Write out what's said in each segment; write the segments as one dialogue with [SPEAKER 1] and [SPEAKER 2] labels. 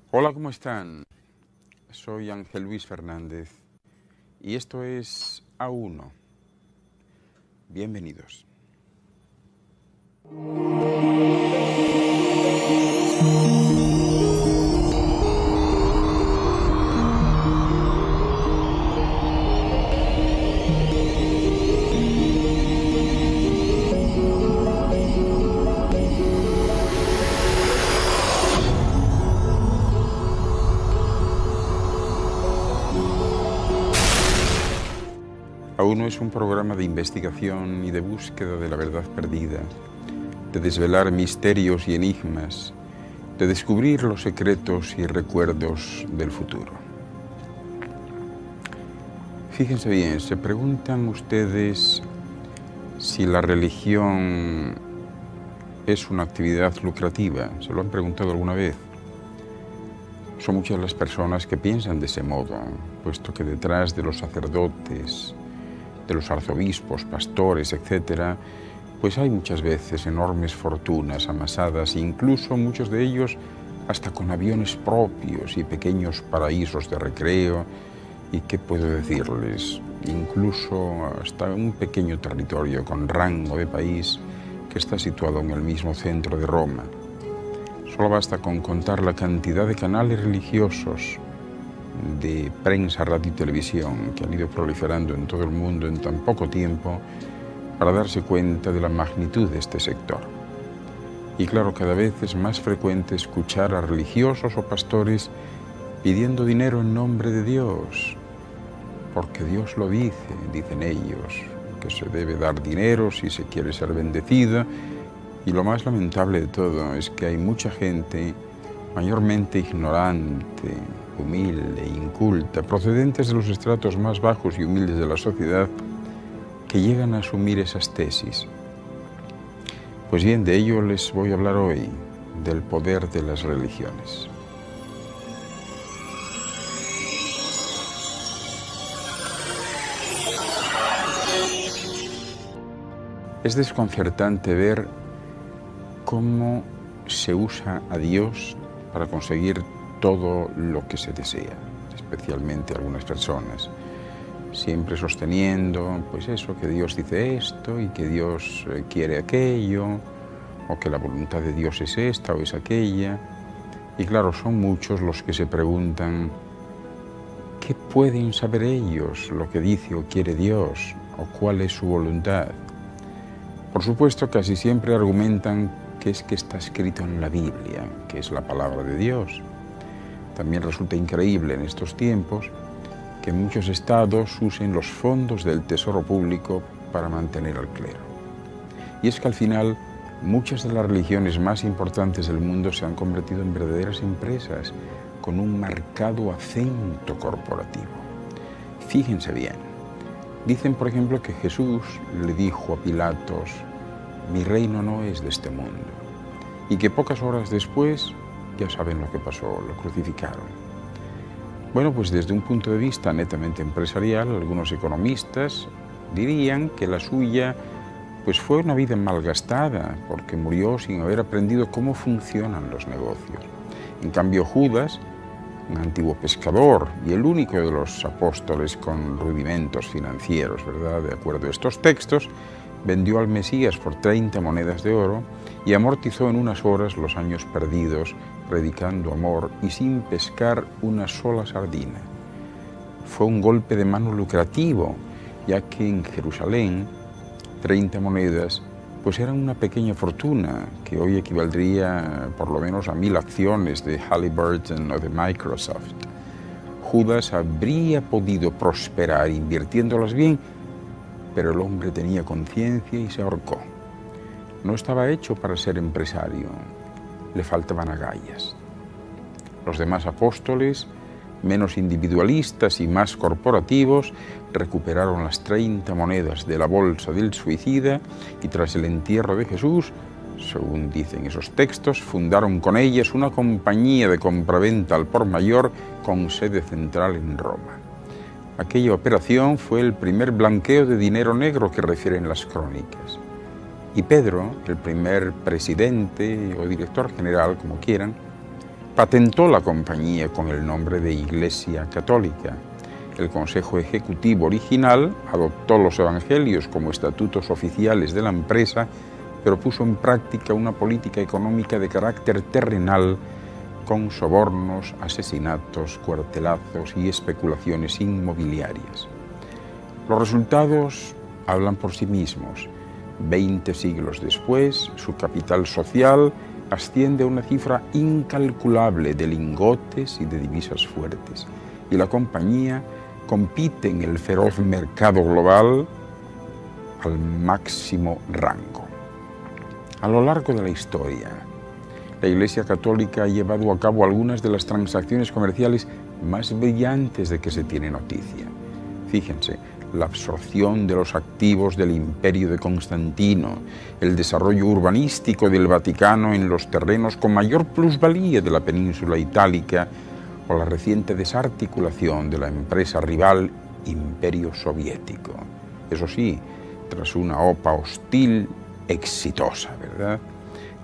[SPEAKER 1] Hola, ¿cómo están? Soy Ángel Luis Fernández y esto es A1. Bienvenidos. A1 es un programa de investigación y de búsqueda de la verdad perdida, de desvelar misterios y enigmas, de descubrir los secretos y recuerdos del futuro. Fíjense bien, ¿se preguntan ustedes si la religión es una actividad lucrativa? ¿Se lo han preguntado alguna vez? Son muchas las personas que piensan de ese modo, puesto que detrás de los sacerdotes, de los arzobispos, pastores, etc., pues hay muchas veces enormes fortunas amasadas, incluso muchos de ellos hasta con aviones propios y pequeños paraísos de recreo, y qué puedo decirles, incluso hasta un pequeño territorio con rango de país que está situado en el mismo centro de Roma. Solo basta con contar la cantidad de canales religiosos, de prensa, radio y televisión que han ido proliferando en todo el mundo en tan poco tiempo para darse cuenta de la magnitud de este sector. Y claro, cada vez es más frecuente escuchar a religiosos o pastores pidiendo dinero en nombre de Dios, porque Dios lo dice, dicen ellos, que se debe dar dinero si se quiere ser bendecido. Y lo más lamentable de todo es que hay mucha gente mayormente ignorante, humilde e inculta, procedentes de los estratos más bajos y humildes de la sociedad, que llegan a asumir esas tesis. Pues bien, de ello les voy a hablar hoy, del poder de las religiones. Es desconcertante ver cómo se usa a Dios para conseguir todo lo que se desea, especialmente algunas personas, siempre sosteniendo, pues eso, que Dios dice esto y que Dios quiere aquello, o que la voluntad de Dios es esta o es aquella. Y claro, son muchos los que se preguntan, ¿qué pueden saber ellos lo que dice o quiere Dios, o cuál es su voluntad? Por supuesto, casi siempre argumentan que es que está escrito en la Biblia, que es la palabra de Dios. También resulta increíble en estos tiempos que muchos estados usen los fondos del tesoro público para mantener al clero. Y es que al final muchas de las religiones más importantes del mundo se han convertido en verdaderas empresas con un marcado acento corporativo. Fíjense bien, dicen por ejemplo que Jesús le dijo a Pilatos, mi reino no es de este mundo, y que pocas horas después, ya saben lo que pasó, lo crucificaron. Bueno, pues desde un punto de vista netamente empresarial, algunos economistas dirían que la suya pues fue una vida malgastada, porque murió sin haber aprendido cómo funcionan los negocios. En cambio, Judas, un antiguo pescador y el único de los apóstoles con rudimentos financieros, ¿verdad?, de acuerdo a estos textos, vendió al Mesías por 30 monedas de oro y amortizó en unas horas los años perdidos predicando amor y sin pescar una sola sardina. Fue un golpe de mano lucrativo, ya que en Jerusalén 30 monedas pues eran una pequeña fortuna que hoy equivaldría por lo menos a 1000 acciones de Halliburton o de Microsoft. Judas habría podido prosperar invirtiéndolas bien, pero el hombre tenía conciencia y se ahorcó. No estaba hecho para ser empresario, le faltaban agallas. Los demás apóstoles, menos individualistas y más corporativos, recuperaron las 30 monedas de la bolsa del suicida y tras el entierro de Jesús, según dicen esos textos, fundaron con ellas una compañía de compraventa al por mayor con sede central en Roma. Aquella operación fue el primer blanqueo de dinero negro que refieren las crónicas. Y Pedro, el primer presidente o director general, como quieran, patentó la compañía con el nombre de Iglesia Católica. El Consejo Ejecutivo original adoptó los evangelios como estatutos oficiales de la empresa, pero puso en práctica una política económica de carácter terrenal con sobornos, asesinatos, cuartelazos y especulaciones inmobiliarias. Los resultados hablan por sí mismos. 20 siglos después, su capital social asciende a una cifra incalculable de lingotes y de divisas fuertes, y la compañía compite en el feroz mercado global al máximo rango. A lo largo de la historia, la Iglesia Católica ha llevado a cabo algunas de las transacciones comerciales más brillantes de que se tiene noticia. Fíjense, la absorción de los activos del Imperio de Constantino, el desarrollo urbanístico del Vaticano en los terrenos con mayor plusvalía de la península itálica, o la reciente desarticulación de la empresa rival Imperio Soviético. Eso sí, tras una OPA hostil exitosa, ¿verdad?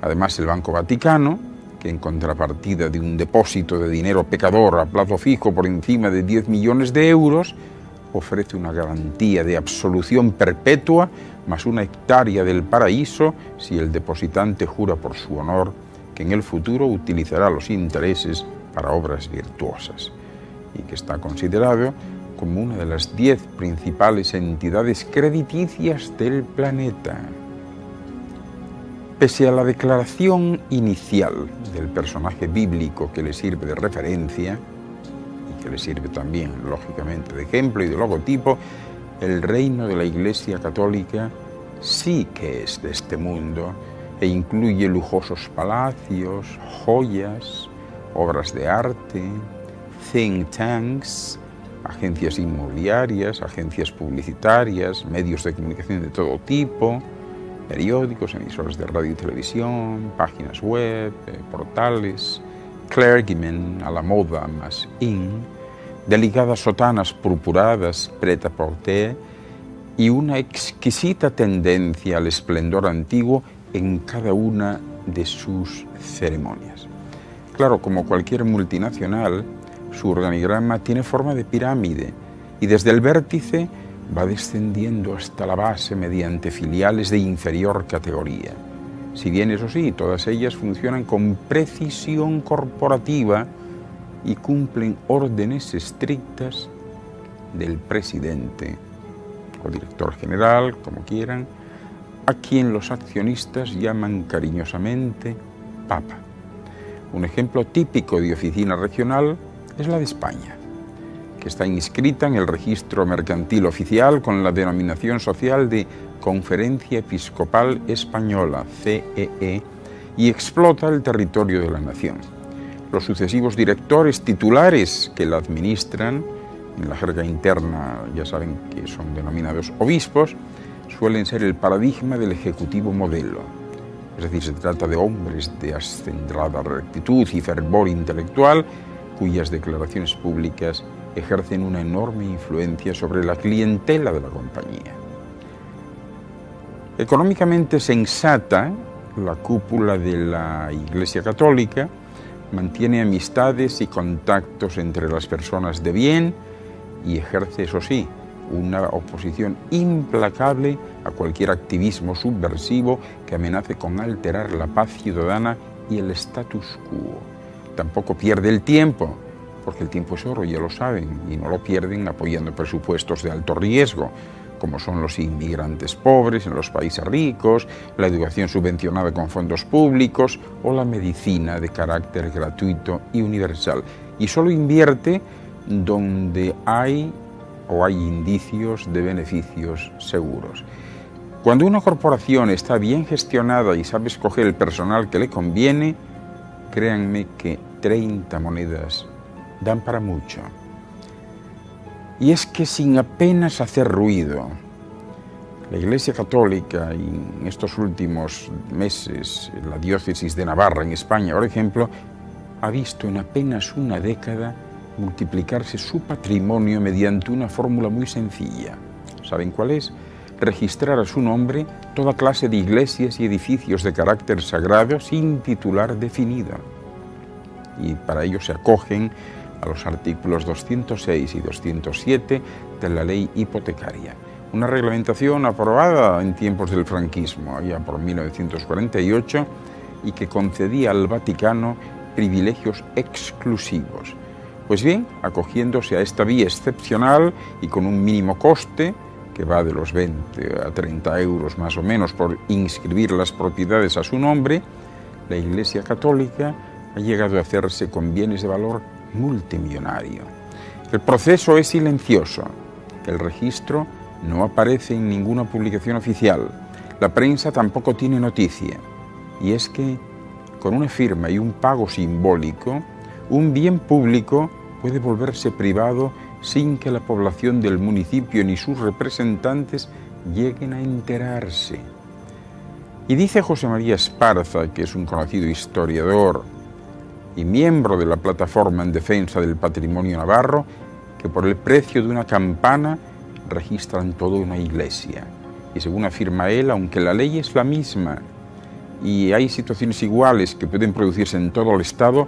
[SPEAKER 1] Además, el Banco Vaticano, que en contrapartida de un depósito de dinero pecador a plazo fijo por encima de 10 millones de euros, ofrece una garantía de absolución perpetua más una hectárea del paraíso si el depositante jura por su honor que en el futuro utilizará los intereses para obras virtuosas, y que está considerado como una de las 10 principales entidades crediticias del planeta. Pese a la declaración inicial del personaje bíblico que le sirve de referencia, y que le sirve también, lógicamente, de ejemplo y de logotipo, el reino de la Iglesia Católica sí que es de este mundo e incluye lujosos palacios, joyas, obras de arte, think tanks, agencias inmobiliarias, agencias publicitarias, medios de comunicación de todo tipo, periódicos, emisoras de radio y televisión, páginas web, portales, clergymen a la moda más in, delicadas sotanas purpuradas prêt-à-porter y una exquisita tendencia al esplendor antiguo en cada una de sus ceremonias. Claro, como cualquier multinacional, su organigrama tiene forma de pirámide y desde el vértice va descendiendo hasta la base mediante filiales de inferior categoría. Si bien, eso sí, todas ellas funcionan con precisión corporativa y cumplen órdenes estrictas del presidente o director general, como quieran, a quien los accionistas llaman cariñosamente Papa. Un ejemplo típico de oficina regional es la de España, que está inscrita en el registro mercantil oficial con la denominación social de Conferencia Episcopal Española, CEE, y explota el territorio de la nación. Los sucesivos directores titulares que la administran, en la jerga interna ya saben que son denominados obispos, suelen ser el paradigma del ejecutivo modelo. Es decir, se trata de hombres de ascendrada rectitud y fervor intelectual, cuyas declaraciones públicas ejercen una enorme influencia sobre la clientela de la compañía. Económicamente sensata, la cúpula de la Iglesia Católica mantiene amistades y contactos entre las personas de bien y ejerce, eso sí, una oposición implacable a cualquier activismo subversivo que amenace con alterar la paz ciudadana y el status quo. Tampoco pierde el tiempo, porque el tiempo es oro, ya lo saben, y no lo pierden apoyando presupuestos de alto riesgo, como son los inmigrantes pobres en los países ricos, la educación subvencionada con fondos públicos o la medicina de carácter gratuito y universal. Y solo invierte donde hay indicios de beneficios seguros. Cuando una corporación está bien gestionada y sabe escoger el personal que le conviene, créanme que 30 monedas dan para mucho. Y es que sin apenas hacer ruido, la Iglesia Católica, y en estos últimos meses la diócesis de Navarra en España, por ejemplo, ha visto en apenas una década multiplicarse su patrimonio mediante una fórmula muy sencilla. ¿Saben cuál es? Registrar a su nombre toda clase de iglesias y edificios de carácter sagrado sin titular definido. y para ello se acogen a los artículos 206 y 207 de la ley hipotecaria. Una reglamentación aprobada en tiempos del franquismo, allá por 1948, y que concedía al Vaticano privilegios exclusivos. Pues bien, acogiéndose a esta vía excepcional y con un mínimo coste, que va de los 20 a 30 euros más o menos por inscribir las propiedades a su nombre, la Iglesia Católica ha llegado a hacerse con bienes de valor multimillonario. El proceso es silencioso, el registro no aparece en ninguna publicación oficial, la prensa tampoco tiene noticia, y es que con una firma y un pago simbólico, un bien público puede volverse privado sin que la población del municipio ni sus representantes lleguen a enterarse. Y dice José María Esparza, que es un conocido historiador y miembro de la Plataforma en Defensa del Patrimonio Navarro, que por el precio de una campana registran toda una iglesia. Y según afirma él, aunque la ley es la misma y hay situaciones iguales que pueden producirse en todo el Estado,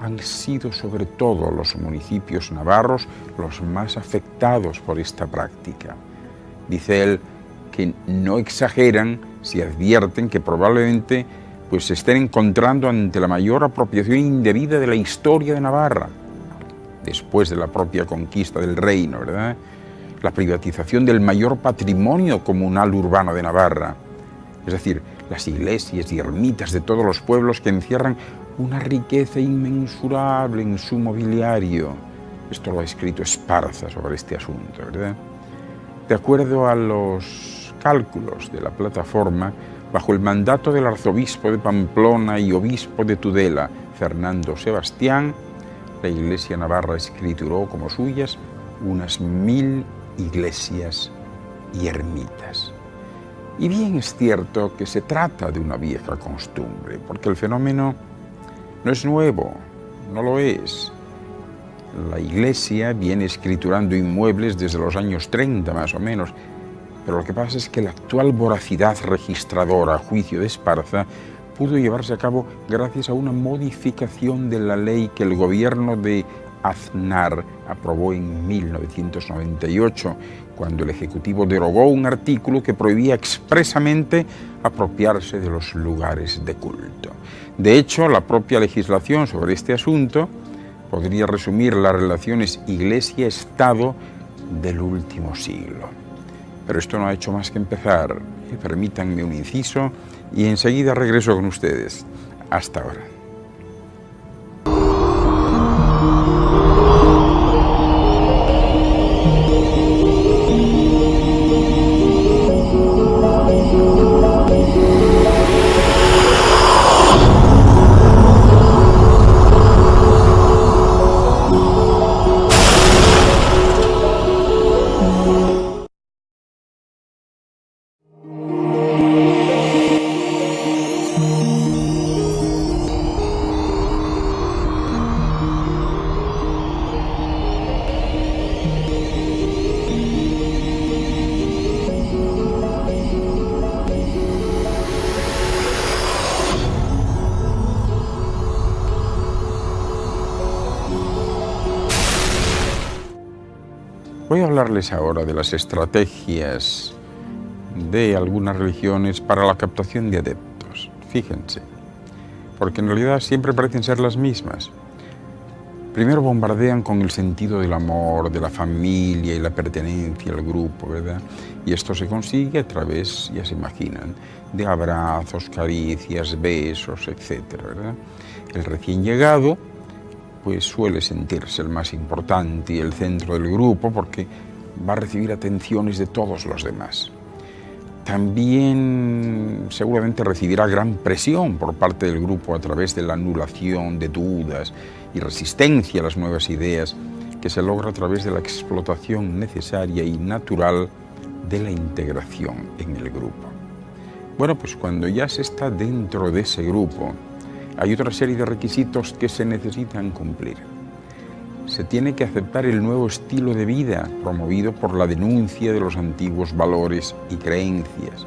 [SPEAKER 1] han sido sobre todo los municipios navarros los más afectados por esta práctica. Dice él que no exageran si advierten que probablemente se estén encontrando ante la mayor apropiación indebida de la historia de Navarra, después de la propia conquista del reino, ¿verdad? La privatización del mayor patrimonio comunal urbano de Navarra, es decir, las iglesias y ermitas de todos los pueblos que encierran una riqueza inmensurable en su mobiliario. Esto lo ha escrito Esparza sobre este asunto, ¿verdad? De acuerdo a los cálculos de la plataforma, bajo el mandato del arzobispo de Pamplona y obispo de Tudela, Fernando Sebastián, la Iglesia navarra escrituró como suyas unas 1000 iglesias y ermitas. Y bien es cierto que se trata de una vieja costumbre, porque el fenómeno no es nuevo, no lo es. La Iglesia viene escriturando inmuebles desde los años 30 más o menos, pero lo que pasa es que la actual voracidad registradora, a juicio de Esparza, pudo llevarse a cabo gracias a una modificación de la ley que el gobierno de Aznar aprobó en 1998, cuando el Ejecutivo derogó un artículo que prohibía expresamente apropiarse de los lugares de culto. De hecho, la propia legislación sobre este asunto podría resumir las relaciones Iglesia-Estado del último siglo. Pero esto no ha hecho más que empezar. Permítanme un inciso y enseguida regreso con ustedes. Hasta ahora. Voy a hablarles ahora de las estrategias de algunas religiones para la captación de adeptos. Fíjense, porque en realidad siempre parecen ser las mismas. Primero bombardean con el sentido del amor, de la familia y la pertenencia al grupo, ¿verdad? Y esto se consigue a través, ya se imaginan, de abrazos, caricias, besos, etcétera, ¿verdad? El recién llegado pues suele sentirse el más importante y el centro del grupo porque va a recibir atenciones de todos los demás. También seguramente recibirá gran presión por parte del grupo a través de la anulación de dudas y resistencia a las nuevas ideas que se logra a través de la explotación necesaria y natural de la integración en el grupo. Bueno, pues cuando ya se está dentro de ese grupo, hay otra serie de requisitos que se necesitan cumplir. Se tiene que aceptar el nuevo estilo de vida promovido por la denuncia de los antiguos valores y creencias.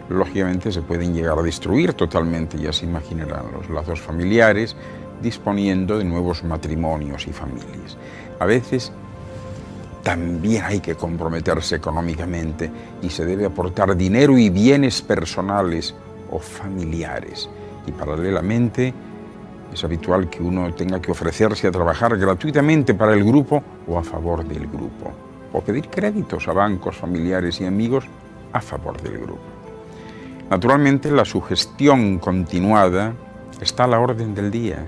[SPEAKER 1] Lógicamente se pueden llegar a destruir totalmente, ya se imaginarán, los lazos familiares disponiendo de nuevos matrimonios y familias. A veces también hay que comprometerse económicamente y se debe aportar dinero y bienes personales o familiares. Y paralelamente es habitual que uno tenga que ofrecerse a trabajar gratuitamente para el grupo o a favor del grupo, o pedir créditos a bancos, familiares y amigos a favor del grupo. Naturalmente, la sugestión continuada está a la orden del día.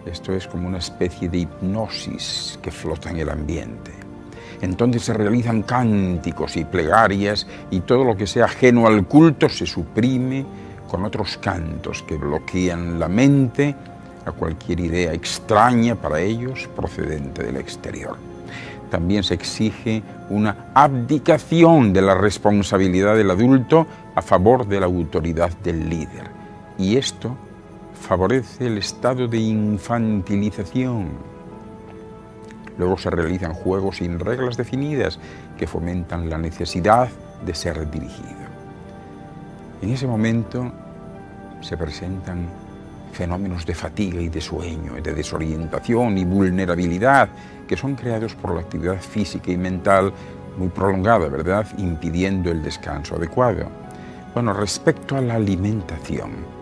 [SPEAKER 1] Esto es como una especie de hipnosis que flota en el ambiente. Entonces se realizan cánticos y plegarias y todo lo que sea ajeno al culto se suprime con otros cantos que bloquean la mente a cualquier idea extraña para ellos procedente del exterior. También se exige una abdicación de la responsabilidad del adulto a favor de la autoridad del líder. Y esto favorece el estado de infantilización. Luego se realizan juegos sin reglas definidas que fomentan la necesidad de ser dirigido. En ese momento se presentan fenómenos de fatiga y de sueño, de desorientación y vulnerabilidad que son creados por la actividad física y mental muy prolongada, ¿verdad?, impidiendo el descanso adecuado. Bueno, respecto a la alimentación,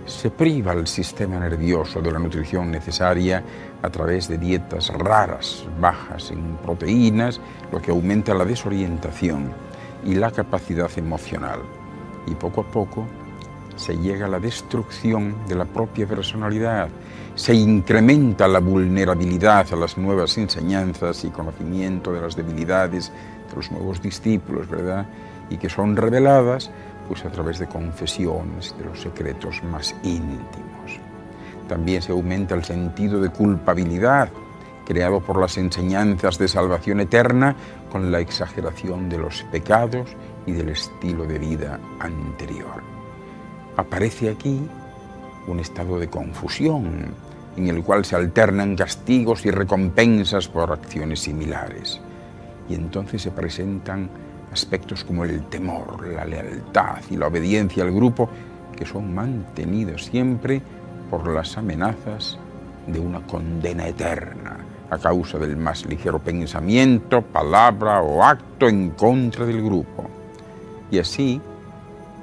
[SPEAKER 1] se priva al sistema nervioso de la nutrición necesaria a través de dietas raras, bajas en proteínas, lo que aumenta la desorientación y la capacidad emocional. Y poco a poco se llega a la destrucción de la propia personalidad, se incrementa la vulnerabilidad a las nuevas enseñanzas y conocimiento de las debilidades de los nuevos discípulos, ¿verdad?, y que son reveladas pues a través de confesiones de los secretos más íntimos. También se aumenta el sentido de culpabilidad creado por las enseñanzas de salvación eterna con la exageración de los pecados y del estilo de vida anterior. Aparece aquí un estado de confusión en el cual se alternan castigos y recompensas por acciones similares. Y entonces se presentan aspectos como el temor, la lealtad y la obediencia al grupo que son mantenidos siempre por las amenazas de una condena eterna a causa del más ligero pensamiento, palabra o acto en contra del grupo. Y así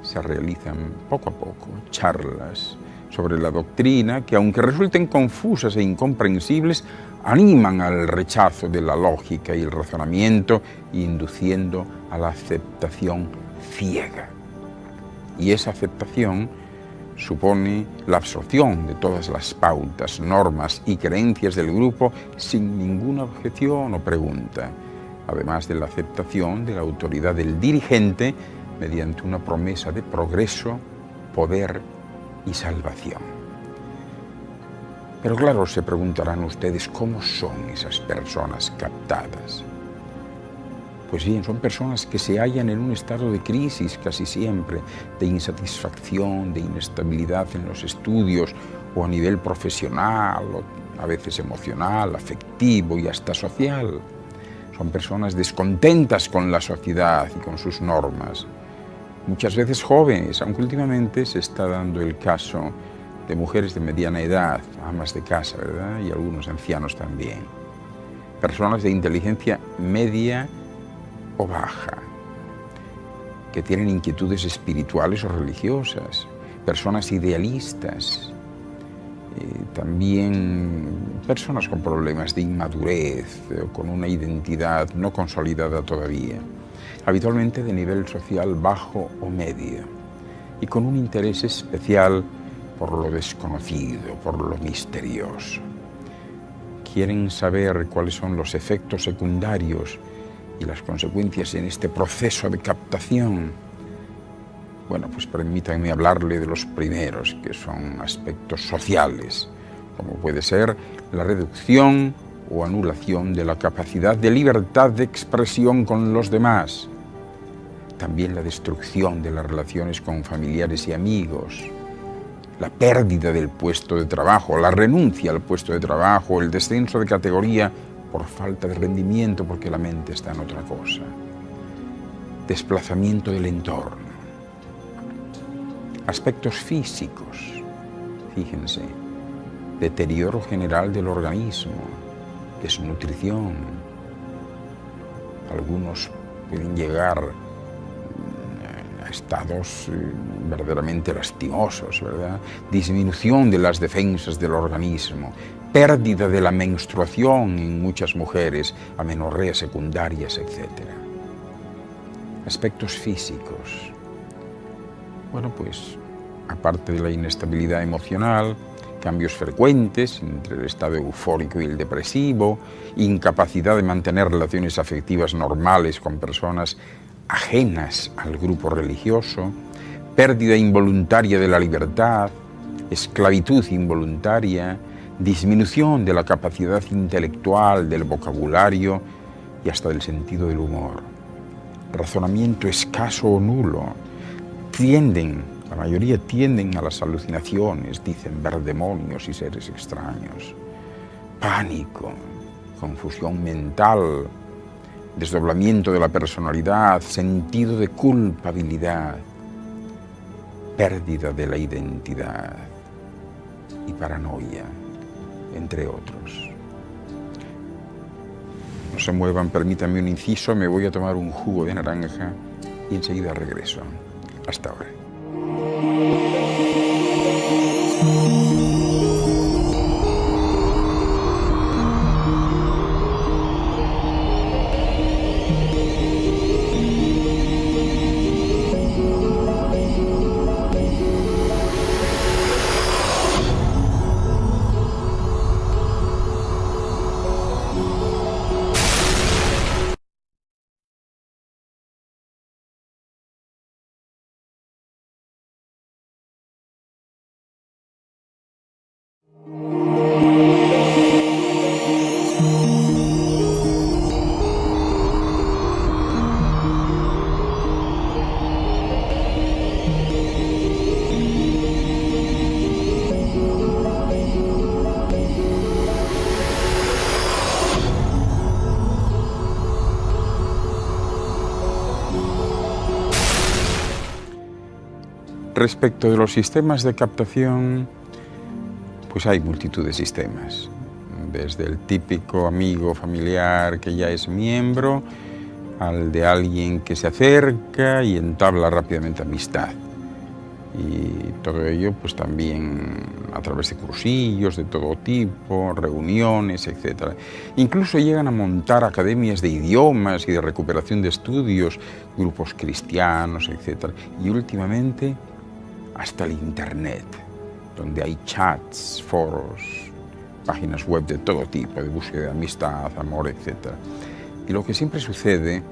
[SPEAKER 1] se realizan poco a poco charlas sobre la doctrina que, aunque resulten confusas e incomprensibles, animan al rechazo de la lógica y el razonamiento, induciendo a la aceptación ciega. Y esa aceptación supone la absorción de todas las pautas, normas y creencias del grupo sin ninguna objeción o pregunta, además de la aceptación de la autoridad del dirigente mediante una promesa de progreso, poder y salvación. Pero claro, se preguntarán ustedes, ¿cómo son esas personas captadas? Pues bien, son personas que se hallan en un estado de crisis casi siempre, de insatisfacción, de inestabilidad en los estudios o a nivel profesional, o a veces emocional, afectivo y hasta social. Son personas descontentas con la sociedad y con sus normas. Muchas veces jóvenes, aunque últimamente se está dando el caso de mujeres de mediana edad, amas de casa, ¿verdad?, y algunos ancianos también. Personas de inteligencia media o baja, que tienen inquietudes espirituales o religiosas, personas idealistas, también personas con problemas de inmadurez o con una identidad no consolidada todavía, habitualmente de nivel social bajo o medio, y con un interés especial por lo desconocido, por lo misterioso. Quieren saber cuáles son los efectos secundarios y las consecuencias en este proceso de captación. Bueno, pues permítanme hablarle de los primeros, que son aspectos sociales, como puede ser la reducción o anulación de la capacidad de libertad de expresión con los demás. También la destrucción de las relaciones con familiares y amigos, la pérdida del puesto de trabajo, la renuncia al puesto de trabajo, el descenso de categoría por falta de rendimiento porque la mente está en otra cosa. Desplazamiento del entorno. Aspectos físicos. Fíjense, deterioro general del organismo, desnutrición. Algunos pueden llegar a estados verdaderamente lastimosos, ¿verdad? Disminución de las defensas del organismo, pérdida de la menstruación en muchas mujeres, amenorreas secundarias, etc. Aspectos físicos. Bueno, pues, aparte de la inestabilidad emocional, cambios frecuentes entre el estado eufórico y el depresivo, incapacidad de mantener relaciones afectivas normales con personas ajenas al grupo religioso, pérdida involuntaria de la libertad, esclavitud involuntaria, disminución de la capacidad intelectual, del vocabulario y hasta del sentido del humor, razonamiento escaso o nulo, la mayoría tienden a las alucinaciones, dicen ver demonios y seres extraños, pánico, confusión mental, desdoblamiento de la personalidad, sentido de culpabilidad, pérdida de la identidad y paranoia, entre otros. No se muevan, permítanme un inciso, me voy a tomar un jugo de naranja y enseguida regreso. Hasta ahora. Respecto de los sistemas de captación, pues hay multitud de sistemas, desde el típico amigo familiar que ya es miembro, al de alguien que se acerca y entabla rápidamente amistad. Y todo ello pues también a través de cursillos de todo tipo, reuniones, etc. Incluso llegan a montar academias de idiomas y de recuperación de estudios, grupos cristianos, etc. Y últimamente hasta el Internet, donde hay chats, foros, páginas web de todo tipo, de búsqueda de amistad, amor, etc. Y lo que siempre sucede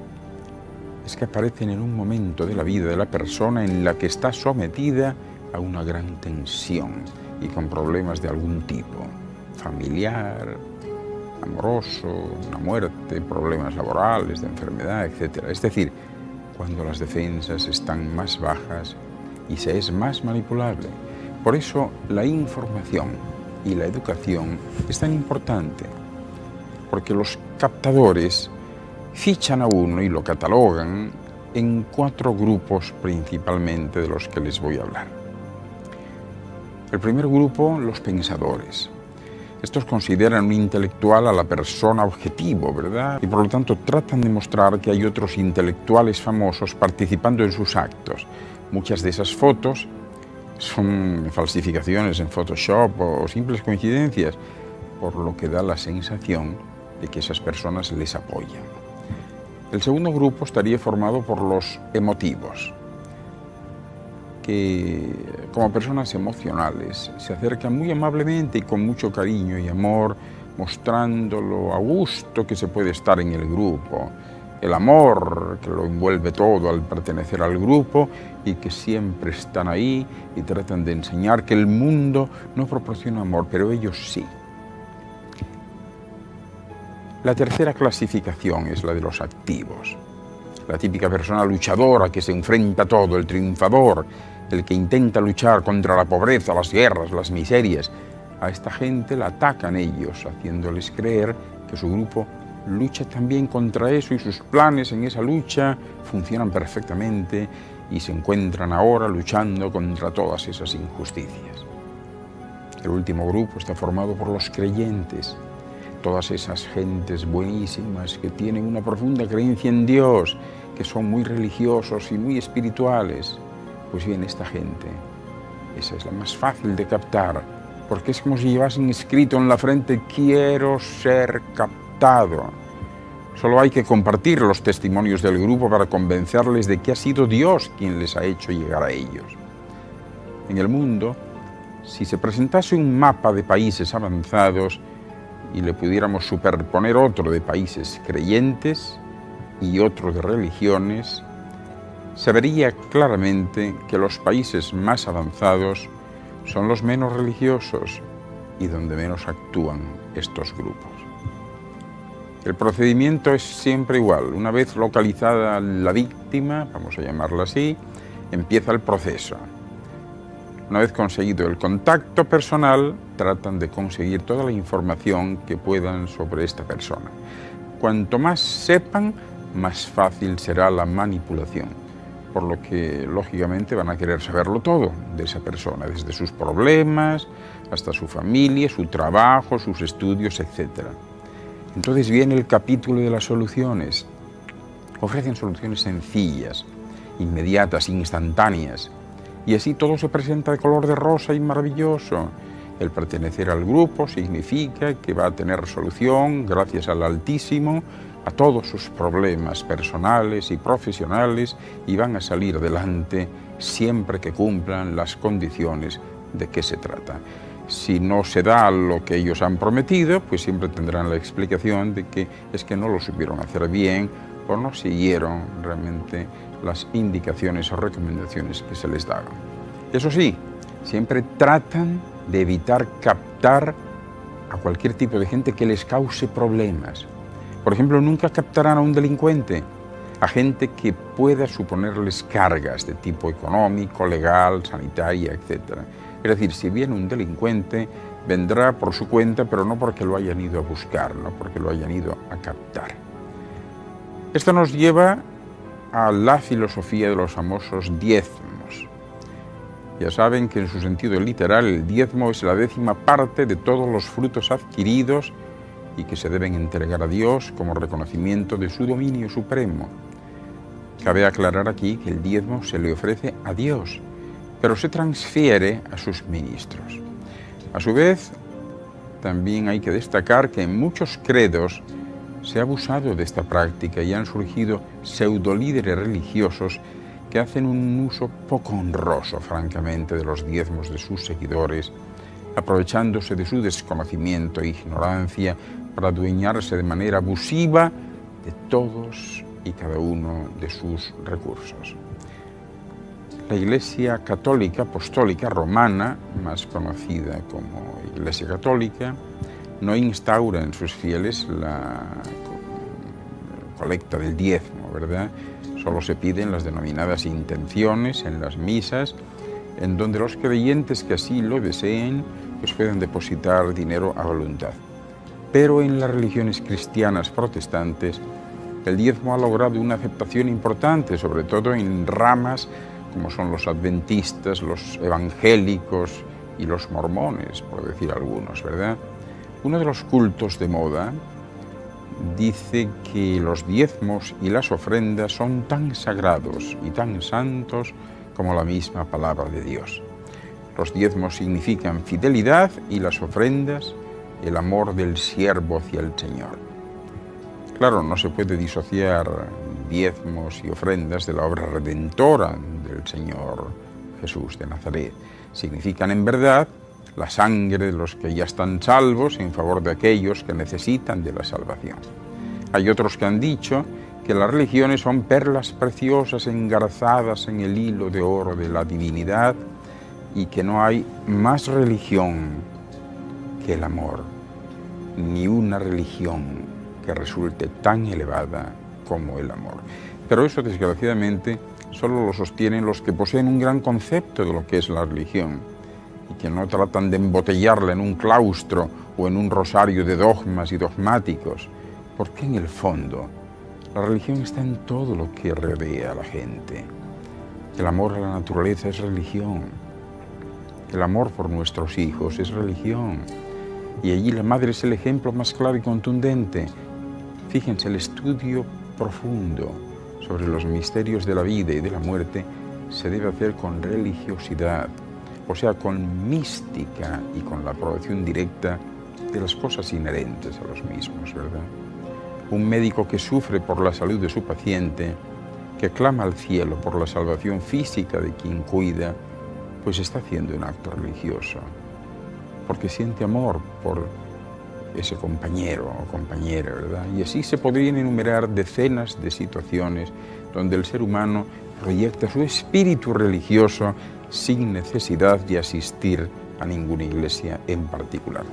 [SPEAKER 1] es que aparecen en un momento de la vida de la persona en la que está sometida a una gran tensión y con problemas de algún tipo, familiar, amoroso, una muerte, problemas laborales, de enfermedad, etc. Es decir, cuando las defensas están más bajas y se es más manipulable. Por eso la información y la educación es tan importante, porque los captadores fichan a uno y lo catalogan en 4 grupos principalmente de los que les voy a hablar. El primer grupo, los pensadores. Estos consideran un intelectual a la persona objetivo, ¿verdad? Y por lo tanto tratan de mostrar que hay otros intelectuales famosos participando en sus actos. Muchas de esas fotos son falsificaciones en Photoshop o simples coincidencias, por lo que da la sensación de que esas personas les apoyan. El segundo grupo estaría formado por los emotivos, que como personas emocionales se acercan muy amablemente y con mucho cariño y amor, mostrando lo a gusto que se puede estar en el grupo, el amor que lo envuelve todo al pertenecer al grupo y que siempre están ahí y tratan de enseñar que el mundo no proporciona amor, pero ellos sí. La tercera clasificación es la de los activos. La típica persona luchadora que se enfrenta a todo, el triunfador, el que intenta luchar contra la pobreza, las guerras, las miserias. A esta gente la atacan ellos, haciéndoles creer que su grupo lucha también contra eso y sus planes en esa lucha funcionan perfectamente y se encuentran ahora luchando contra todas esas injusticias. El último grupo está formado por los creyentes, todas esas gentes buenísimas que tienen una profunda creencia en Dios, que son muy religiosos y muy espirituales. Pues bien, esta gente, esa es la más fácil de captar, porque es como si llevasen escrito en la frente: quiero ser captado. Solo hay que compartir los testimonios del grupo para convencerles de que ha sido Dios quien les ha hecho llegar a ellos. En el mundo, si se presentase un mapa de países avanzados y le pudiéramos superponer otro de países creyentes y otro de religiones, se vería claramente que los países más avanzados son los menos religiosos y donde menos actúan estos grupos. El procedimiento es siempre igual. Una vez localizada la víctima, vamos a llamarla así, empieza el proceso. Una vez conseguido el contacto personal, tratan de conseguir toda la información que puedan sobre esta persona. Cuanto más sepan, más fácil será la manipulación, por lo que lógicamente van a querer saberlo todo de esa persona, desde sus problemas hasta su familia, su trabajo, sus estudios, etc. Entonces viene el capítulo de las soluciones. Ofrecen soluciones sencillas, inmediatas, instantáneas, y así todo se presenta de color de rosa y maravilloso. El pertenecer al grupo significa que va a tener solución, gracias al Altísimo, a todos sus problemas personales y profesionales, y van a salir adelante siempre que cumplan las condiciones de que se trata. Si no se da lo que ellos han prometido, pues siempre tendrán la explicación de que es que no lo supieron hacer bien o no siguieron realmente las indicaciones o recomendaciones que se les daban. Eso sí, siempre tratan de evitar captar a cualquier tipo de gente que les cause problemas. Por ejemplo, nunca captarán a un delincuente, a gente que pueda suponerles cargas de tipo económico, legal, sanitaria, etc. Es decir, si viene un delincuente, vendrá por su cuenta, pero no porque lo hayan ido a buscar, no porque lo hayan ido a captar. Esto nos lleva a la filosofía de los famosos diezmos. Ya saben que en su sentido literal el diezmo es la 10ª parte de todos los frutos adquiridos y que se deben entregar a Dios como reconocimiento de su dominio supremo. Cabe aclarar aquí que el diezmo se le ofrece a Dios, pero se transfiere a sus ministros. A su vez, también hay que destacar que en muchos credos se ha abusado de esta práctica y han surgido pseudolíderes religiosos que hacen un uso poco honroso, francamente, de los diezmos de sus seguidores, aprovechándose de su desconocimiento e ignorancia para adueñarse de manera abusiva de todos y cada uno de sus recursos. La Iglesia Católica Apostólica Romana, más conocida como Iglesia Católica, no instaura en sus fieles la colecta del diezmo, ¿verdad? Solo se piden las denominadas intenciones en las misas, en donde los creyentes que así lo deseen, pues pueden depositar dinero a voluntad. Pero en las religiones cristianas protestantes, el diezmo ha logrado una aceptación importante, sobre todo en ramas como son los adventistas, los evangélicos y los mormones, por decir algunos, ¿verdad? Uno de los cultos de moda dice que los diezmos y las ofrendas son tan sagrados y tan santos como la misma palabra de Dios. Los diezmos significan fidelidad y las ofrendas el amor del siervo hacia el Señor. Claro, no se puede disociar diezmos y ofrendas de la obra redentora del Señor Jesús de Nazaret. Significan en verdad la sangre de los que ya están salvos en favor de aquellos que necesitan de la salvación. Hay otros que han dicho que las religiones son perlas preciosas engarzadas en el hilo de oro de la divinidad y que no hay más religión que el amor, ni una religión que resulte tan elevada como el amor. Pero eso, desgraciadamente, solo lo sostienen los que poseen un gran concepto de lo que es la religión y que no tratan de embotellarla en un claustro o en un rosario de dogmas y dogmáticos, porque en el fondo la religión está en todo lo que rodea a la gente. El amor a la naturaleza es religión. El amor por nuestros hijos es religión. Y allí la madre es el ejemplo más claro y contundente. Fíjense, el estudio profundo sobre los misterios de la vida y de la muerte se debe hacer con religiosidad, o sea, con mística y con la aprobación directa de las cosas inherentes a los mismos, ¿verdad? Un médico que sufre por la salud de su paciente, que clama al cielo por la salvación física de quien cuida, pues está haciendo un acto religioso, porque siente amor por ese compañero o compañera, ¿verdad? Y así se podrían enumerar decenas de situaciones donde el ser humano proyecta su espíritu religioso sin necesidad de asistir a ninguna iglesia en particular.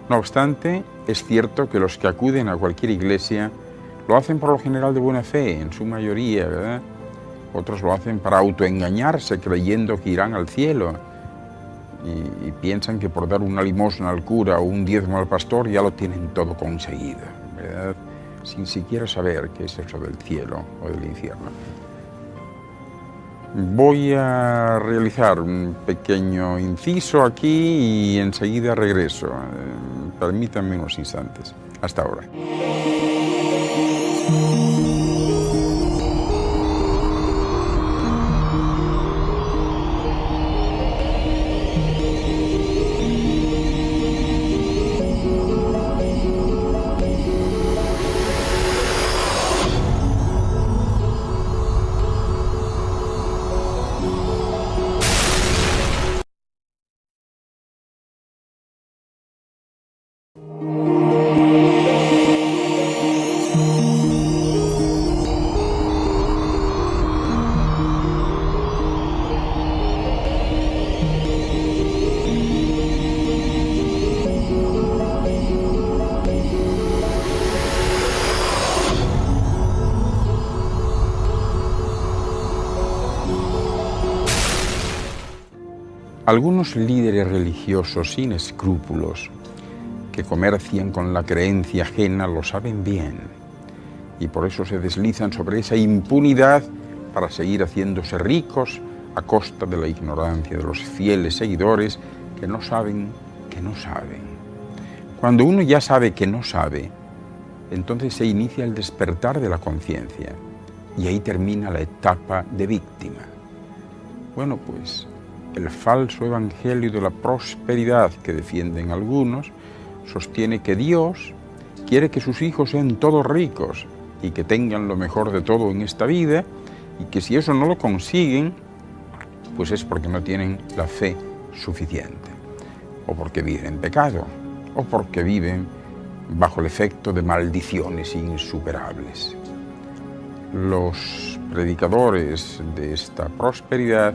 [SPEAKER 1] No obstante, es cierto que los que acuden a cualquier iglesia lo hacen por lo general de buena fe, en su mayoría, ¿verdad? Otros lo hacen para autoengañarse, creyendo que irán al cielo y piensan que por dar una limosna al cura o un diezmo al pastor ya lo tienen todo conseguido, ¿verdad? Sin siquiera saber qué es eso del cielo o del infierno. Voy a realizar un pequeño inciso aquí y enseguida regreso. Permítanme unos instantes. Hasta ahora. Algunos líderes religiosos sin escrúpulos que comercian con la creencia ajena lo saben bien y por eso se deslizan sobre esa impunidad para seguir haciéndose ricos a costa de la ignorancia de los fieles seguidores que no saben que no saben. Cuando uno ya sabe que no sabe, entonces se inicia el despertar de la conciencia y ahí termina la etapa de víctima. Bueno, pues el falso evangelio de la prosperidad que defienden algunos sostiene que Dios quiere que sus hijos sean todos ricos y que tengan lo mejor de todo en esta vida y que si eso no lo consiguen, pues es porque no tienen la fe suficiente o porque viven en pecado o porque viven bajo el efecto de maldiciones insuperables. Los predicadores de esta prosperidad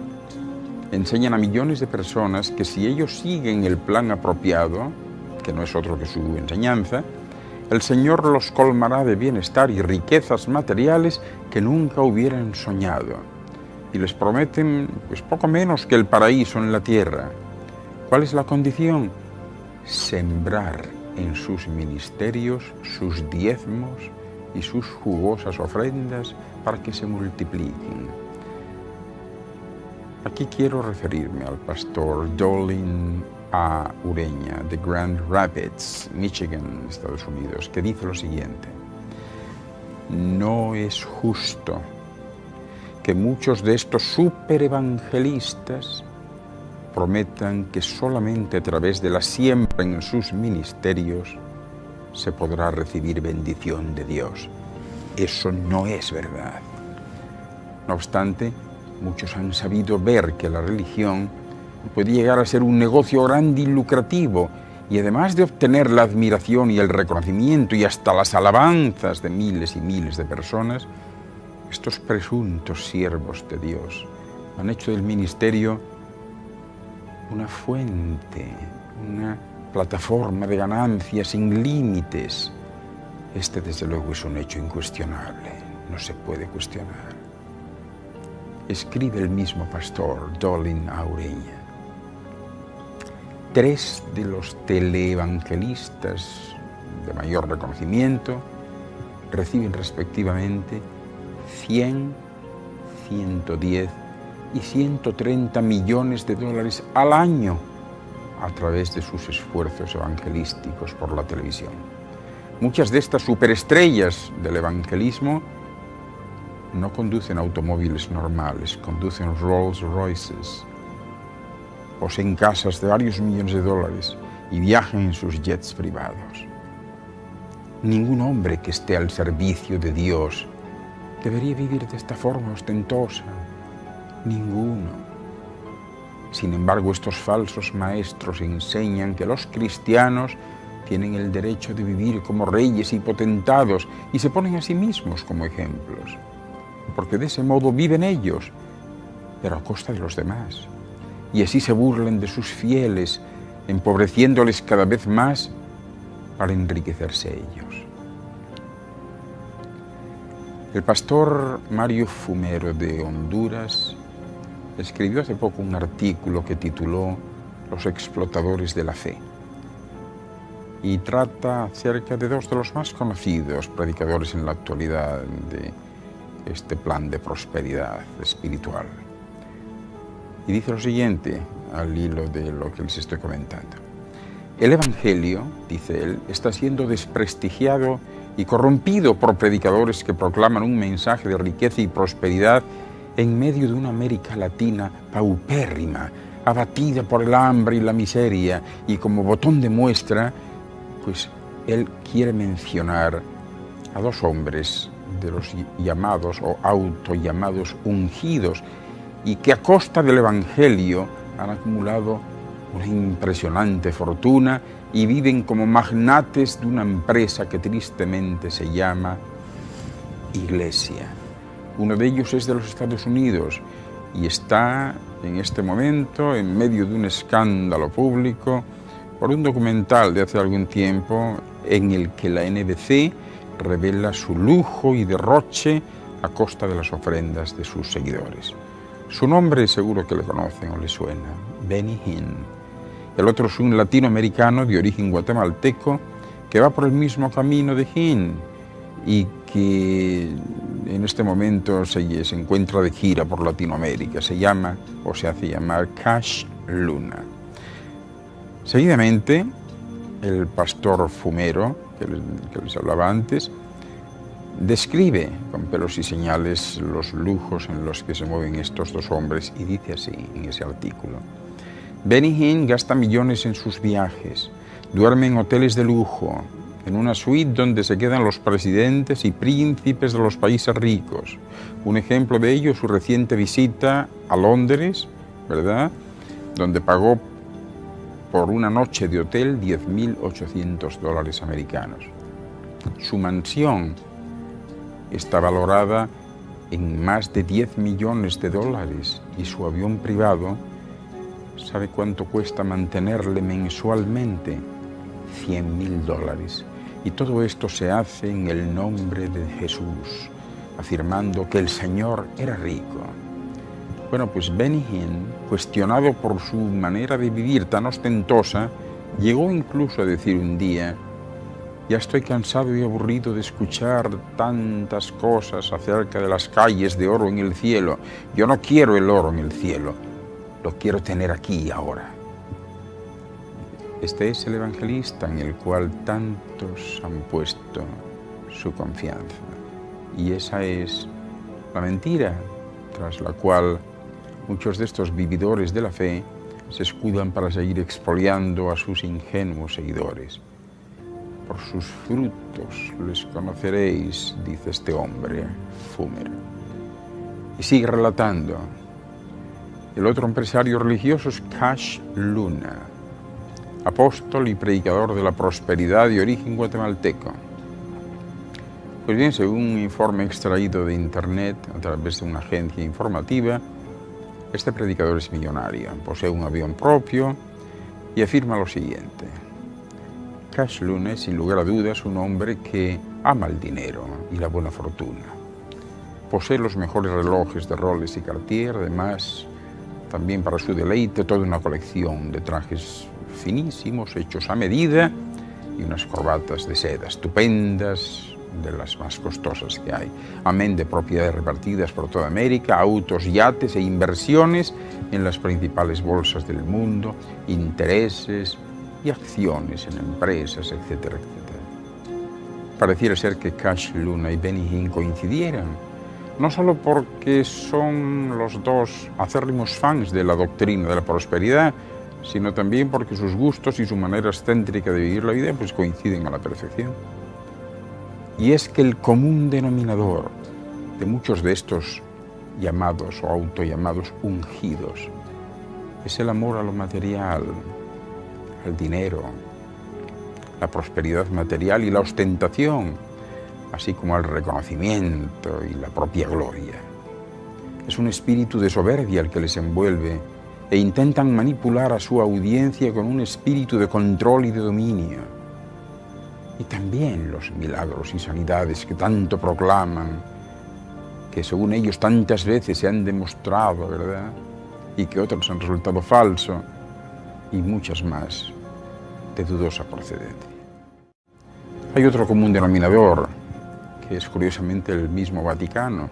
[SPEAKER 1] enseñan a millones de personas que si ellos siguen el plan apropiado, que no es otro que su enseñanza, el Señor los colmará de bienestar y riquezas materiales que nunca hubieran soñado. Y les prometen pues poco menos que el paraíso en la tierra. ¿Cuál es la condición? Sembrar en sus ministerios sus diezmos y sus jugosas ofrendas para que se multipliquen. Aquí quiero referirme al pastor Dolin A. Ureña, de Grand Rapids, Michigan, Estados Unidos, que dice lo siguiente: no es justo que muchos de estos superevangelistas prometan que solamente a través de la siembra en sus ministerios se podrá recibir bendición de Dios. Eso no es verdad. No obstante, muchos han sabido ver que la religión puede llegar a ser un negocio grande y lucrativo, y además de obtener la admiración y el reconocimiento y hasta las alabanzas de miles y miles de personas, estos presuntos siervos de Dios han hecho del ministerio una fuente, una plataforma de ganancias sin límites. Este, desde luego, es un hecho incuestionable, no se puede cuestionar. Escribe el mismo pastor Dolin A. Ureña: 3 de los teleevangelistas de mayor reconocimiento reciben respectivamente 100, 110 y 130 millones de dólares al año a través de sus esfuerzos evangelísticos por la televisión. Muchas de estas superestrellas del evangelismo no conducen automóviles normales, conducen Rolls Royces, poseen casas de varios millones de dólares y viajan en sus jets privados. Ningún hombre que esté al servicio de Dios debería vivir de esta forma ostentosa. Ninguno. Sin embargo, estos falsos maestros enseñan que los cristianos tienen el derecho de vivir como reyes y potentados y se ponen a sí mismos como ejemplos, porque de ese modo viven ellos, pero a costa de los demás. Y así se burlan de sus fieles, empobreciéndoles cada vez más para enriquecerse ellos. El pastor Mario Fumero de Honduras escribió hace poco un artículo que tituló Los explotadores de la fe y trata acerca de dos de los más conocidos predicadores en la actualidad de este plan de prosperidad espiritual. Y dice lo siguiente, al hilo de lo que les estoy comentando. El Evangelio, dice él, está siendo desprestigiado y corrompido por predicadores que proclaman un mensaje de riqueza y prosperidad en medio de una América Latina paupérrima, abatida por el hambre y la miseria, y como botón de muestra, pues él quiere mencionar a dos hombres de los llamados o autollamados ungidos, y que a costa del Evangelio han acumulado una impresionante fortuna y viven como magnates de una empresa que tristemente se llama Iglesia. Uno de ellos es de los Estados Unidos y está en este momento en medio de un escándalo público por un documental de hace algún tiempo en el que la NBC revela su lujo y derroche a costa de las ofrendas de sus seguidores. Su nombre seguro que le conocen o le suena, Benny Hinn. El otro es un latinoamericano de origen guatemalteco que va por el mismo camino de Hinn y que en este momento se encuentra de gira por Latinoamérica. Se llama o se hace llamar Cash Luna. Seguidamente, el pastor Fumero, que les hablaba antes, describe con pelos y señales los lujos en los que se mueven estos dos hombres y dice así en ese artículo. Benny Hinn gasta millones en sus viajes, duerme en hoteles de lujo, en una suite donde se quedan los presidentes y príncipes de los países ricos. Un ejemplo de ello es su reciente visita a Londres, ¿verdad?, donde pagó por una noche de hotel $10.800 americanos. Su mansión está valorada en más de $10 millones y su avión privado, ¿sabe cuánto cuesta mantenerle mensualmente? $100.000. Y todo esto se hace en el nombre de Jesús, afirmando que el Señor era rico. Bueno, pues Benny Hinn, cuestionado por su manera de vivir tan ostentosa, llegó incluso a decir un día: ya estoy cansado y aburrido de escuchar tantas cosas acerca de las calles de oro en el cielo. Yo no quiero el oro en el cielo, lo quiero tener aquí y ahora. Este es el evangelista en el cual tantos han puesto su confianza. Y esa es la mentira tras la cual muchos de estos vividores de la fe se escudan para seguir expoliando a sus ingenuos seguidores. Por sus frutos les conoceréis, dice este hombre, Fumero. Y sigue relatando. El otro empresario religioso es Cash Luna, apóstol y predicador de la prosperidad de origen guatemalteco. Pues bien, según un informe extraído de internet a través de una agencia informativa, este predicador es millonario, posee un avión propio y afirma lo siguiente. Cash Luna es, sin lugar a dudas, un hombre que ama el dinero y la buena fortuna. Posee los mejores relojes de Rolex y Cartier, además, también para su deleite, toda una colección de trajes finísimos, hechos a medida, y unas corbatas de seda estupendas, de las más costosas que hay, amén de propiedades repartidas por toda América, autos, yates e inversiones en las principales bolsas del mundo, intereses y acciones en empresas, etcétera, etcétera. Pareciera ser que Cash Luna y Benny Hinn coincidieran, no solo porque son los dos acérrimos fans de la doctrina de la prosperidad, sino también porque sus gustos y su manera excéntrica de vivir la vida pues coinciden a la perfección. Y es que el común denominador de muchos de estos llamados o autollamados ungidos es el amor a lo material, al dinero, la prosperidad material y la ostentación, así como al reconocimiento y la propia gloria. Es un espíritu de soberbia el que les envuelve e intentan manipular a su audiencia con un espíritu de control y de dominio. Y también los milagros y sanidades que tanto proclaman, que según ellos tantas veces se han demostrado, ¿verdad? Y que otros han resultado falsos, y muchas más de dudosa procedencia. Hay otro común denominador, que es curiosamente el mismo Vaticano,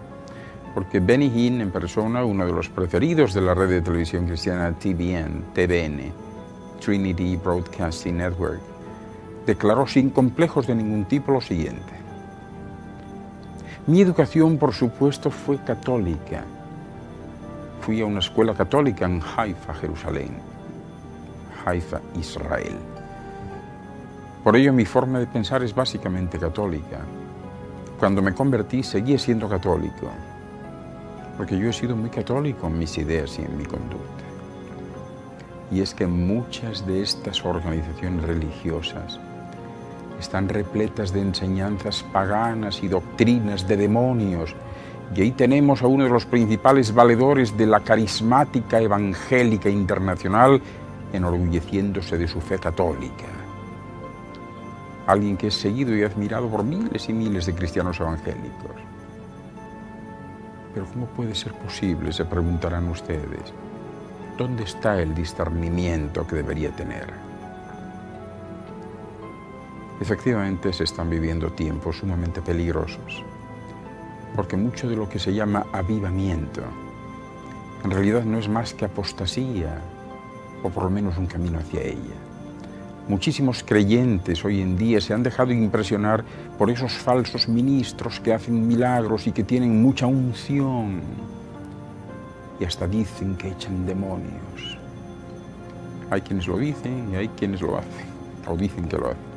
[SPEAKER 1] porque Benny Hinn en persona, uno de los preferidos de la red de televisión cristiana TVN, Trinity Broadcasting Network, declaró sin complejos de ningún tipo lo siguiente: mi educación, por supuesto, fue católica. Fui a una escuela católica en Haifa, Jerusalén, Haifa, Israel. Por ello, mi forma de pensar es básicamente católica. Cuando me convertí, seguí siendo católico, porque yo he sido muy católico en mis ideas y en mi conducta. Y es que muchas de estas organizaciones religiosas están repletas de enseñanzas paganas y doctrinas de demonios. Y ahí tenemos a uno de los principales valedores de la carismática evangélica internacional enorgulleciéndose de su fe católica. Alguien que es seguido y admirado por miles y miles de cristianos evangélicos. Pero ¿cómo puede ser posible?, se preguntarán ustedes. ¿Dónde está el discernimiento que debería tener? Efectivamente, se están viviendo tiempos sumamente peligrosos, porque mucho de lo que se llama avivamiento en realidad no es más que apostasía, o por lo menos un camino hacia ella. Muchísimos creyentes hoy en día se han dejado impresionar por esos falsos ministros que hacen milagros y que tienen mucha unción, y hasta dicen que echan demonios. Hay quienes lo dicen y hay quienes lo hacen, o dicen que lo hacen.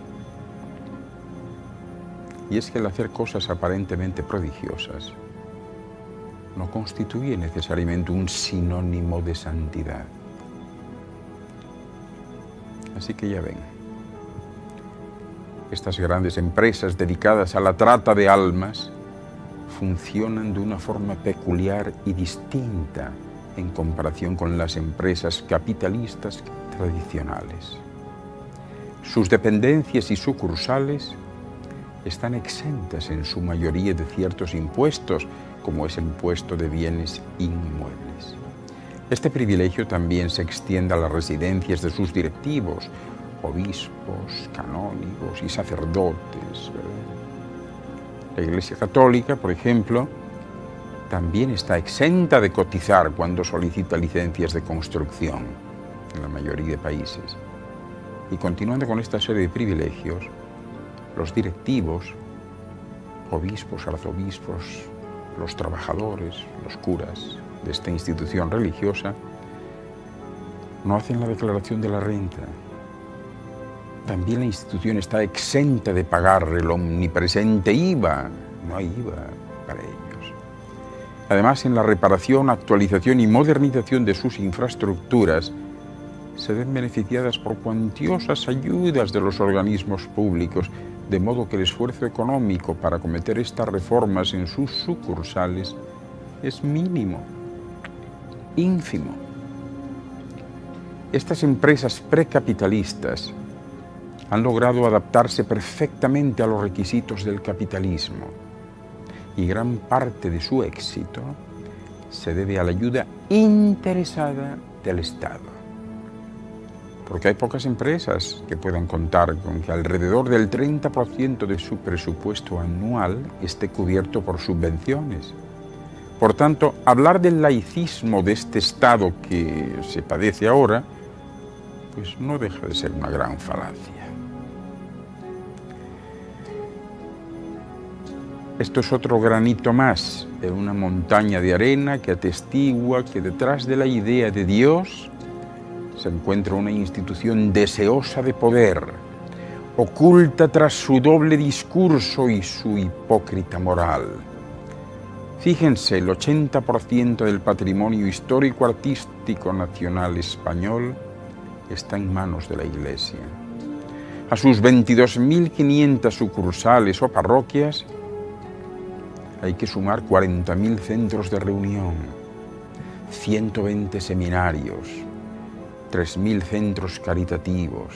[SPEAKER 1] Y es que el hacer cosas aparentemente prodigiosas no constituye necesariamente un sinónimo de santidad. Así que ya ven, estas grandes empresas dedicadas a la trata de almas funcionan de una forma peculiar y distinta en comparación con las empresas capitalistas tradicionales. Sus dependencias y sucursales están exentas en su mayoría de ciertos impuestos, como es el impuesto de bienes inmuebles. Este privilegio también se extiende a las residencias de sus directivos, obispos, canónigos y sacerdotes, ¿verdad? La Iglesia Católica, por ejemplo, también está exenta de cotizar cuando solicita licencias de construcción en la mayoría de países. Y continuando con esta serie de privilegios, los directivos, obispos, arzobispos, los trabajadores, los curas de esta institución religiosa, no hacen la declaración de la renta. También la institución está exenta de pagar el omnipresente IVA. No hay IVA para ellos. Además, en la reparación, actualización y modernización de sus infraestructuras, se ven beneficiadas por cuantiosas ayudas de los organismos públicos, de modo que el esfuerzo económico para acometer estas reformas en sus sucursales es mínimo, ínfimo. Estas empresas precapitalistas han logrado adaptarse perfectamente a los requisitos del capitalismo, y gran parte de su éxito se debe a la ayuda interesada del Estado. porque hay pocas empresas que puedan contar con que alrededor del 30% de su presupuesto anual esté cubierto por subvenciones. Por tanto, hablar del laicismo de este Estado que se padece ahora, pues no deja de ser una gran falacia. Esto es otro granito más en una montaña de arena que atestigua que detrás de la idea de Dios se encuentra una institución deseosa de poder, oculta tras su doble discurso y su hipócrita moral. Fíjense, el 80% del patrimonio histórico-artístico nacional español está en manos de la Iglesia. A sus 22.500 sucursales o parroquias hay que sumar 40.000 centros de reunión, 120 seminarios, 3.000 centros caritativos,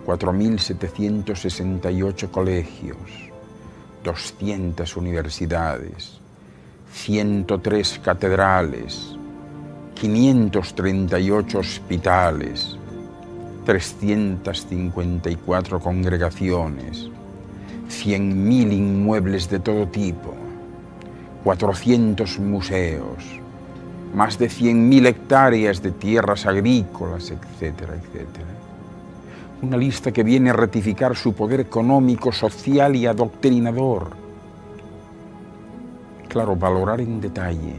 [SPEAKER 1] 4.768 colegios, 200 universidades, 103 catedrales, 538 hospitales, 354 congregaciones, 100.000 inmuebles de todo tipo, 400 museos, más de 100.000 hectáreas de tierras agrícolas, etcétera, etcétera. Una lista que viene a ratificar su poder económico, social y adoctrinador. Claro, valorar en detalle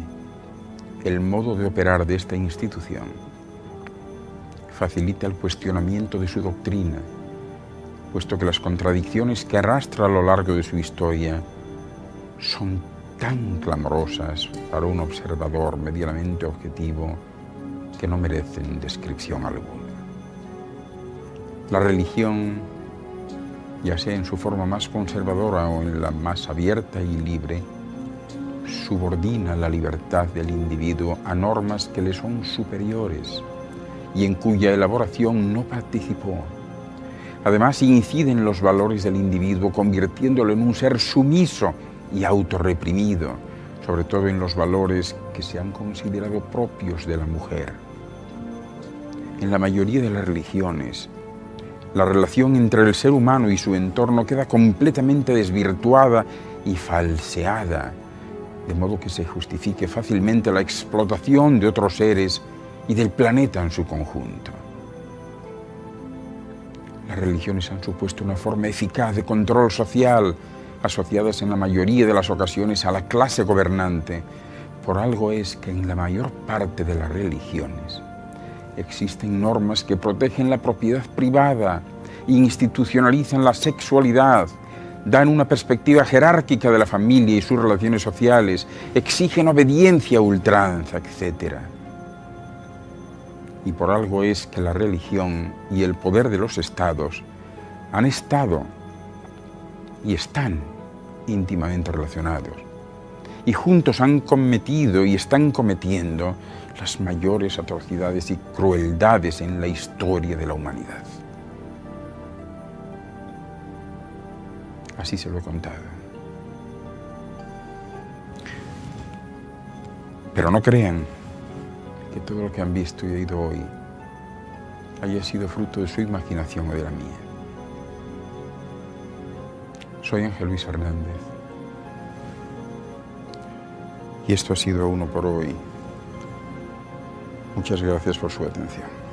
[SPEAKER 1] el modo de operar de esta institución facilita el cuestionamiento de su doctrina, puesto que las contradicciones que arrastra a lo largo de su historia son tan clamorosas para un observador medianamente objetivo que no merecen descripción alguna. La religión, ya sea en su forma más conservadora o en la más abierta y libre, subordina la libertad del individuo a normas que le son superiores y en cuya elaboración no participó. Además, incide en los valores del individuo, convirtiéndolo en un ser sumiso y autorreprimido, sobre todo en los valores que se han considerado propios de la mujer. En la mayoría de las religiones, la relación entre el ser humano y su entorno queda completamente desvirtuada y falseada, de modo que se justifique fácilmente la explotación de otros seres y del planeta en su conjunto. Las religiones han supuesto una forma eficaz de control social, asociadas en la mayoría de las ocasiones a la clase gobernante. Por algo es que en la mayor parte de las religiones existen normas que protegen la propiedad privada, institucionalizan la sexualidad, dan una perspectiva jerárquica de la familia y sus relaciones sociales, exigen obediencia a ultranza, etc. Y por algo es que la religión y el poder de los estados han estado y están íntimamente relacionados, y juntos han cometido y están cometiendo las mayores atrocidades y crueldades en la historia de la humanidad. Así se lo he contado. Pero no crean que todo lo que han visto y oído hoy haya sido fruto de su imaginación o de la mía. Soy Ángel Luis Hernández y esto ha sido Uno por Hoy. Muchas gracias por su atención.